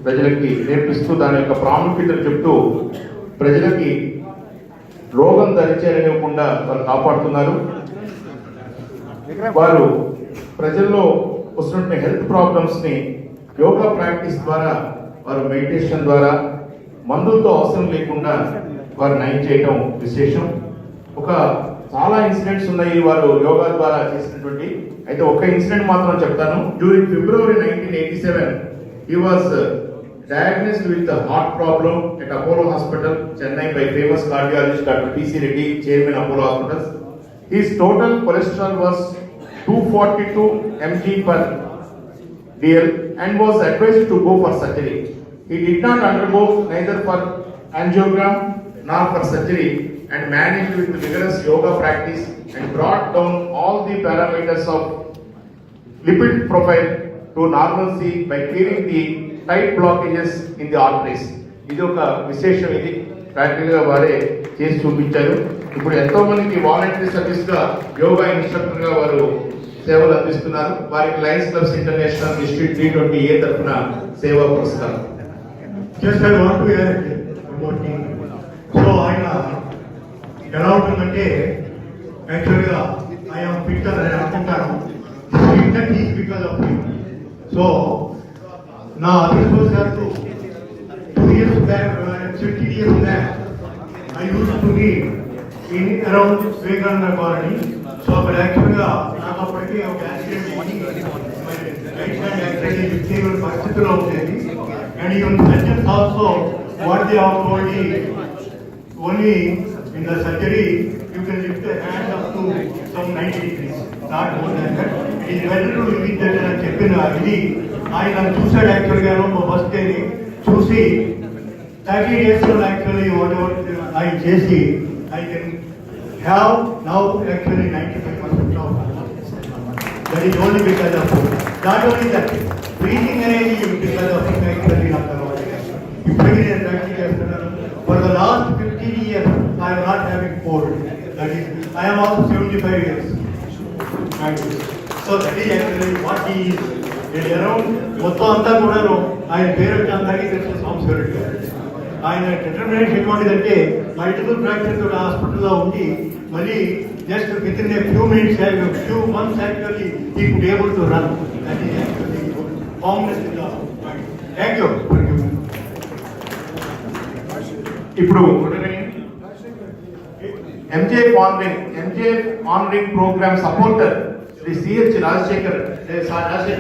ప్రజలకి నేర్పిస్తూ దాని యొక్క ప్రాముఖ్యతను చెప్తూ ప్రజలకి రోగం దరిచేరనివ్వకుండా వారు కాపాడుతున్నారు. వారు ప్రజల్లో వస్తున్న హెల్త్ ప్రాబ్లమ్స్ని యోగా ప్రాక్టీస్ ద్వారా, వారు మెడిటేషన్ ద్వారా, మందులతో అవసరం లేకుండా వారు నయం చేయటం విశేషం. ఒక చాలా ఇన్సిడెంట్స్ ఉన్నాయి వారు యోగా ద్వారా చేసినటువంటి. అయితే ఒక ఇన్సిడెంట్ మాత్రం చెప్తాను. During February 1987 he was diagnosed with a heart problem at Apollo Hospital, Chennai, by famous cardiologist Dr. P.C. Reddy, chairman Apollo Hospitals. His total cholesterol was 242 mg per dl and was advised to go for surgery. He did not undergo neither for angiogram nor for surgery and managed with vigorous yoga practice and brought down all the parameters of lipid profile to normalcy by clearing the tight blockages in the arteries. ఇది ఒక విశేషం. ఇది ప్రాక్టికల్గా వారే చేసి చూపించారు. ఇప్పుడు ఎంతో మందికి వాలంటరీ సర్వీస్ గా యోగా ఇన్స్ట్రక్టర్ గా వారు సేవలు అందిస్తున్నారు. వారికి Lions clubs international district D20A తరఫున సేవా పురస్కారం. Just I want to add one more thing. So ఆయన ఎలా ఉంటుందంటే యాక్చువల్గా ఐఎమ్ ఫిట్ అని అనుకుంటాను. Fit is because of you. So నా అదృష్టవశాత్తు 2 years back, 15 years back, I used to be in around Vivekananda Colony. So అక్కడ యాక్చువల్గా నాకు అప్పటికే ఒక యాక్సిడెంట్ రైట్ హ్యాండ్ యాక్సిడెంట్ విచ్చేయగల పరిస్థితిలో ఉండేది. And even surgeons also what they of told only in the surgery you can lift the hand up to some 90 degrees, not more than that. It is better to live with that అని చెప్పిన ఇది ఆయన నన్ను చూశాడు. యాక్చువల్గా first డేని చూసి 30 days actually what ever ఆయన చేసి I can have now actually 95% of that is only because of food. Not only that, breathing అనేది because of actually not allowed. ఇప్పటికీ నేను ప్రాక్టీస్ చేస్తున్నాను. For the last 15 years I am not having cold. That is, I am also 75 years. So that is actually what he is around. మొత్తం అంతా కూడా ఆయన పేరు అందరికీ తెలిసిన సంస్కృతి. ఆయన డిటర్మినేషన్ ఎటువంటిదంటే మల్టిపుల్ ఫ్రాక్చర్ తోటి హాస్పిటల్లో ఉండి మళ్ళీ just within a few minutes few months actually he could able to run. That is actually formless in the mind. Thank you. ఇప్పుడు MJ honouring programme supporter Shri CH Rajasekhar